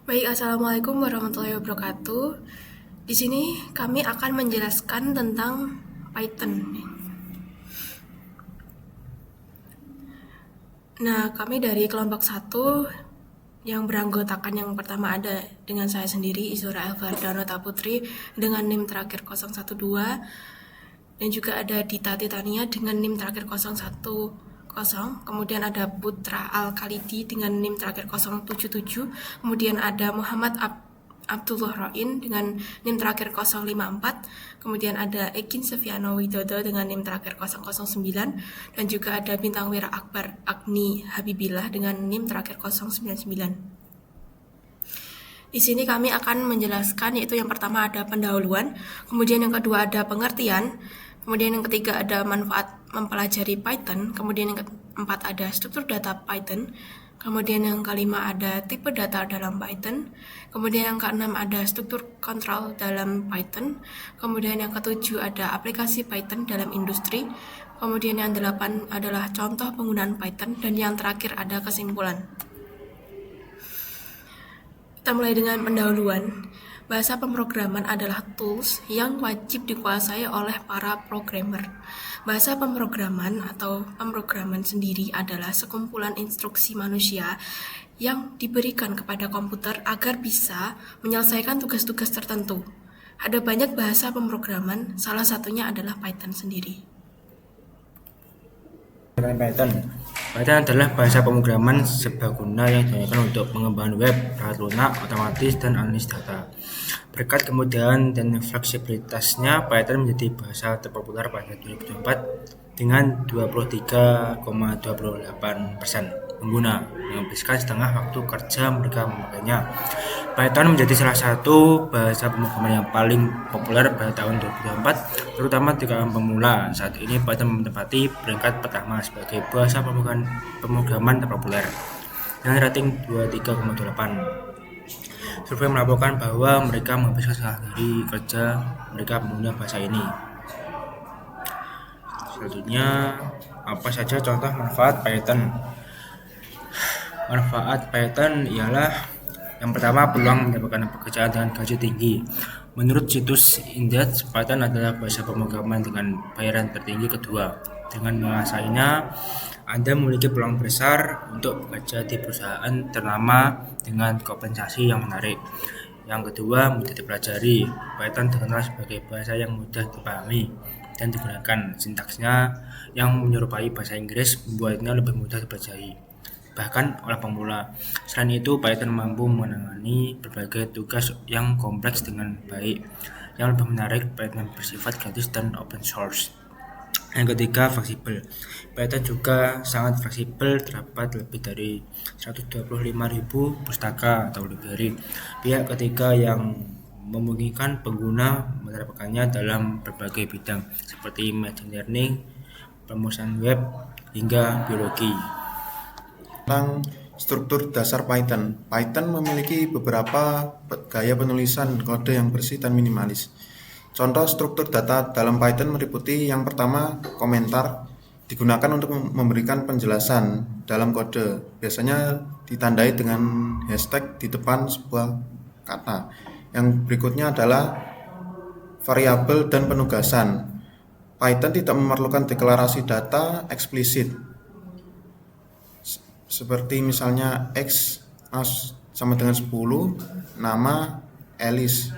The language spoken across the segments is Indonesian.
Baik, Assalamualaikum warahmatullahi wabarakatuh. Di sini kami akan menjelaskan tentang Python. Nah, kami dari kelompok 1 yang beranggotakan yang pertama ada dengan saya sendiri, Izora Elvardana Putri dengan NIM terakhir 012, dan juga ada Dita Titania dengan NIM terakhir 010. Kemudian ada Putra Al-Khalidi dengan NIM terakhir 077. Kemudian ada Muhammad Abdullah Roin dengan NIM terakhir 054. Kemudian ada Ekin Seviano Widodo dengan NIM terakhir 009. Dan juga ada Bintang Wira Akbar Agni Habibillah dengan NIM terakhir 099. Di sini kami akan menjelaskan, yaitu yang pertama ada pendahuluan, kemudian yang kedua ada pengertian, kemudian yang ketiga ada manfaat mempelajari Python, kemudian yang keempat ada struktur data Python, kemudian yang kelima ada tipe data dalam Python, kemudian yang keenam ada struktur kontrol dalam Python, kemudian yang ketujuh ada aplikasi Python dalam industri, kemudian yang delapan adalah contoh penggunaan Python, dan yang terakhir ada kesimpulan. Kita mulai dengan pendahuluan. Bahasa pemrograman adalah tools yang wajib dikuasai oleh para programmer. Bahasa pemrograman atau pemrograman sendiri adalah sekumpulan instruksi manusia yang diberikan kepada komputer agar bisa menyelesaikan tugas-tugas tertentu. Ada banyak bahasa pemrograman, salah satunya adalah Python sendiri. Python. Python adalah bahasa pemrograman serbaguna yang digunakan untuk pengembangan web, perangkat lunak, otomatis, dan analisis data. Berkat kemudahan dan fleksibilitasnya, Python menjadi bahasa terpopuler pada 2024 dengan 23,28% pengguna, menghabiskan setengah waktu kerja mereka memakainya. Python menjadi salah satu bahasa pemrograman yang paling populer pada tahun 2024, terutama di kalangan pemula. Saat ini Python menempati peringkat pertama sebagai bahasa pemrograman terpopuler dengan rating 23,8. Survei melaporkan bahwa mereka menghabiskan setengah dari kerja mereka menggunakan bahasa ini. Selanjutnya, apa saja contoh manfaat Python? Manfaat Python ialah yang pertama, peluang mendapatkan pekerjaan dengan gaji tinggi. Menurut situs Indeed, Python adalah bahasa pemrograman dengan bayaran tertinggi kedua. Dengan menguasainya, Anda memiliki peluang besar untuk bekerja di perusahaan ternama dengan kompensasi yang menarik. Yang kedua, mudah dipelajari. Python terkenal sebagai bahasa yang mudah dipahami dan digunakan. Sintaksnya yang menyerupai bahasa Inggris membuatnya lebih mudah dipelajari, bahkan oleh pemula. Selain itu, Python mampu menangani berbagai tugas yang kompleks dengan baik. Yang lebih menarik, Python bersifat gratis dan open source. Yang ketiga, fleksibel. Python juga sangat fleksibel, terdapat lebih dari 125.000 pustaka atau library. Pihak ketiga yang memungkinkan pengguna menerapkannya dalam berbagai bidang seperti machine learning, pemrograman web, hingga biologi. Tentang struktur dasar Python. Python memiliki beberapa gaya penulisan kode yang bersih dan minimalis. Contoh struktur data dalam Python meliputi yang pertama, komentar, digunakan untuk memberikan penjelasan dalam kode. Biasanya ditandai dengan hashtag di depan sebuah kata. Yang berikutnya adalah variabel dan penugasan. Python tidak memerlukan deklarasi data eksplisit, seperti misalnya X sama dengan 10, nama Alice,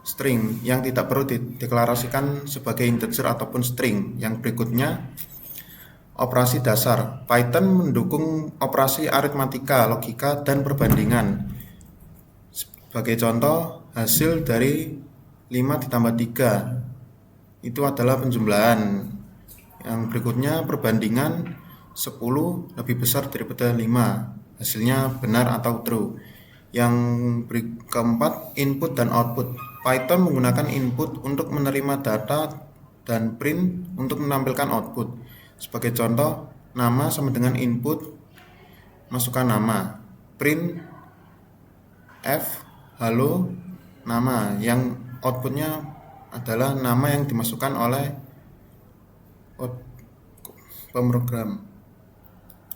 string yang tidak perlu dideklarasikan sebagai integer ataupun string. Yang berikutnya, operasi dasar. Python mendukung operasi aritmatika, logika, dan perbandingan. Sebagai contoh, hasil dari 5 ditambah 3 itu adalah penjumlahan. Yang berikutnya, perbandingan 10 lebih besar daripada 5, hasilnya benar atau true. Yang keempat, input dan output. Python menggunakan input untuk menerima data dan print untuk menampilkan output. Sebagai contoh, nama sama dengan input, masukkan nama, print F, halo, nama. Yang outputnya adalah nama yang dimasukkan oleh pemrogram.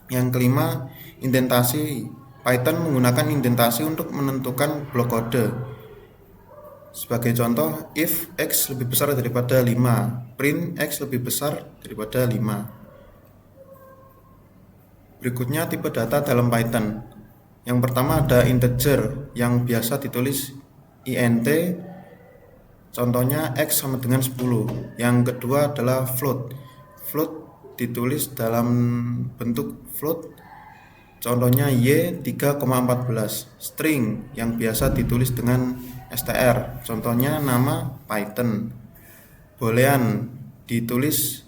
Yang kelima, indentasi. Python menggunakan indentasi untuk menentukan blok kode. Sebagai contoh, if x lebih besar daripada 5, print x lebih besar daripada 5. Berikutnya tipe data dalam Python. Yang pertama ada integer yang biasa ditulis int, contohnya x sama dengan 10. Yang kedua adalah float. Float ditulis dalam bentuk float, contohnya y 3,14. String yang biasa ditulis dengan str, contohnya nama Python. Boolean ditulis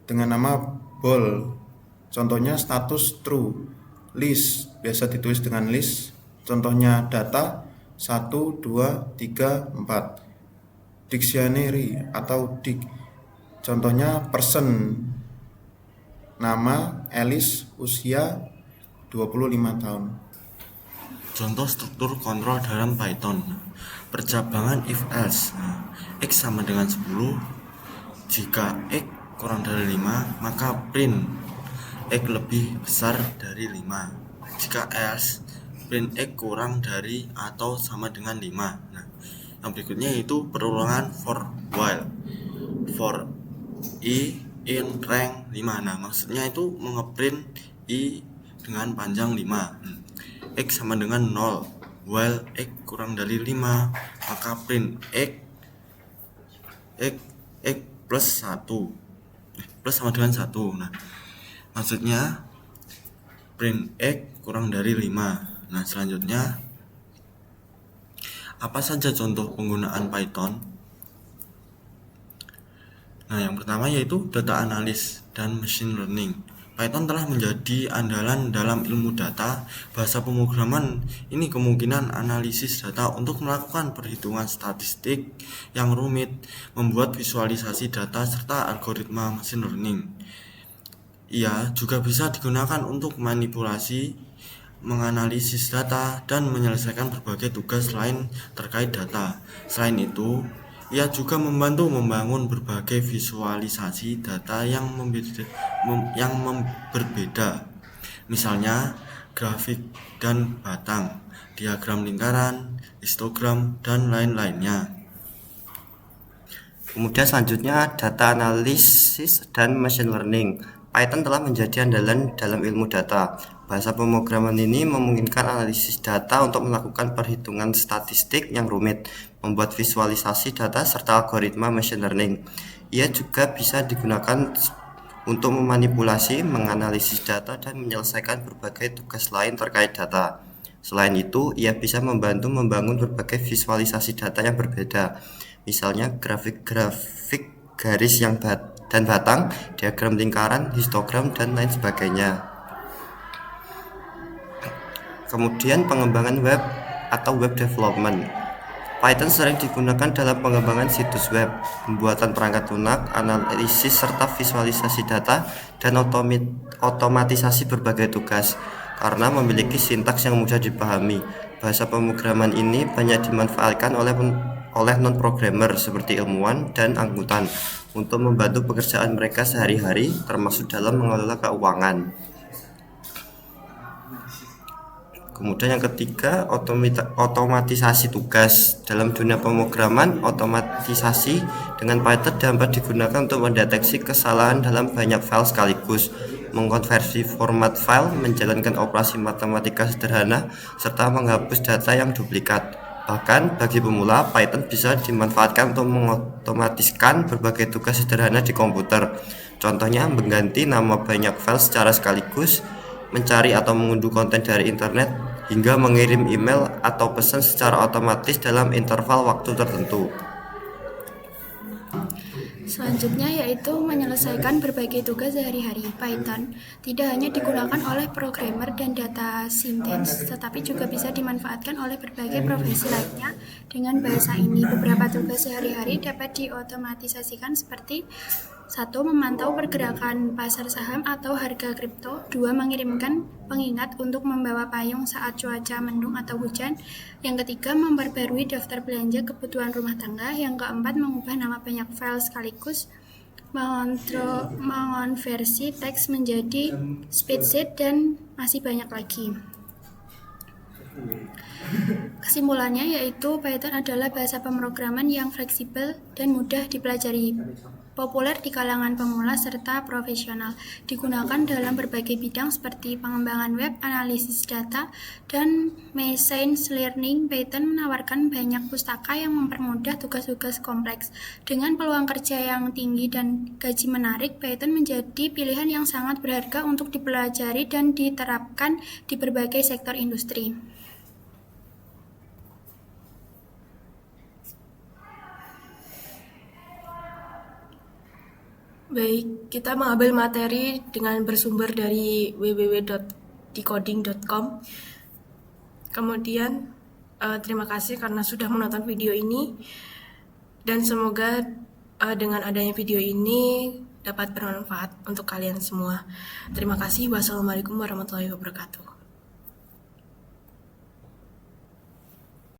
dengan nama bool, contohnya status true. List biasa ditulis dengan list, contohnya data 1, 2, 3, 4. Dictionary atau dic, contohnya person, nama Alice, usia 25 tahun. Contoh struktur kontrol dalam Python. Percabangan if else. X sama dengan 10. Jika X kurang dari 5, maka print X lebih besar dari 5. Jika else, print X kurang dari atau sama dengan 5. Nah, yang berikutnya yaitu perulangan for while. For i in rank 5. Nah, maksudnya itu mengeprint i dengan panjang 5. X sama dengan 0, while X kurang dari 5, maka print X plus 1, plus sama dengan 1. Nah, maksudnya print X kurang dari 5. Nah, selanjutnya apa saja contoh penggunaan Python? Nah, yang pertama yaitu data analis dan machine learning. Python telah menjadi andalan dalam ilmu data. Bahasa pemrograman ini kemungkinan analisis data untuk melakukan perhitungan statistik yang rumit, membuat visualisasi data, serta algoritma machine learning. Ia juga bisa digunakan untuk manipulasi, menganalisis data, dan menyelesaikan berbagai tugas lain terkait data. Selain itu, ia juga membantu membangun berbagai visualisasi data yang berbeda, misalnya grafik dan batang, diagram lingkaran, histogram, dan lain-lainnya. Kemudian selanjutnya data analisis dan machine learning. Python telah menjadi andalan dalam ilmu data. Bahasa pemrograman ini memungkinkan analisis data untuk melakukan perhitungan statistik yang rumit, membuat visualisasi data, serta algoritma machine learning. Ia juga bisa digunakan untuk memanipulasi, menganalisis data, dan menyelesaikan berbagai tugas lain terkait data. Selain itu, ia bisa membantu membangun berbagai visualisasi data yang berbeda, misalnya grafik garis dan batang, diagram lingkaran, histogram, dan lain sebagainya. Kemudian pengembangan web atau web development. Python sering digunakan dalam pengembangan situs web, pembuatan perangkat lunak, analisis serta visualisasi data, dan otomatisasi berbagai tugas. Karena memiliki sintaks yang mudah dipahami, bahasa pemrograman ini banyak dimanfaatkan oleh non-programmer seperti ilmuwan dan angkutan untuk membantu pekerjaan mereka sehari-hari, termasuk dalam mengelola keuangan. Kemudian yang ketiga, otomatisasi tugas. Dalam dunia pemrograman, otomatisasi dengan Python dapat digunakan untuk mendeteksi kesalahan dalam banyak file sekaligus, mengkonversi format file, menjalankan operasi matematika sederhana, serta menghapus data yang duplikat. Bahkan bagi pemula, Python bisa dimanfaatkan untuk mengotomatiskan berbagai tugas sederhana di komputer. Contohnya mengganti nama banyak file secara sekaligus, mencari atau mengunduh konten dari internet, hingga mengirim email atau pesan secara otomatis dalam interval waktu tertentu. Selanjutnya yaitu menyelesaikan berbagai tugas sehari-hari. Python tidak hanya digunakan oleh programmer dan data scientist, tetapi juga bisa dimanfaatkan oleh berbagai profesi lainnya. Dengan bahasa ini, beberapa tugas sehari-hari dapat diotomatisasikan seperti 1. Memantau pergerakan pasar saham atau harga kripto. 2. Mengirimkan pengingat untuk membawa payung saat cuaca mendung atau hujan. Yang ketiga, memperbarui daftar belanja kebutuhan rumah tangga. Yang keempat, mengubah nama banyak file sekaligus, mengonversi teks menjadi spreadsheet, dan masih banyak lagi. Kesimpulannya yaitu Python adalah bahasa pemrograman yang fleksibel dan mudah dipelajari, populer di kalangan pemula serta profesional, digunakan dalam berbagai bidang seperti pengembangan web, analisis data, dan machine learning. Python menawarkan banyak pustaka yang mempermudah tugas-tugas kompleks. Dengan peluang kerja yang tinggi dan gaji menarik, Python menjadi pilihan yang sangat berharga untuk dipelajari dan diterapkan di berbagai sektor industri. Baik, kita mengambil materi dengan bersumber dari www.decoding.com. Kemudian, terima kasih karena sudah menonton video ini. Dan semoga dengan adanya video ini dapat bermanfaat untuk kalian semua. Terima kasih. Wassalamualaikum warahmatullahi wabarakatuh.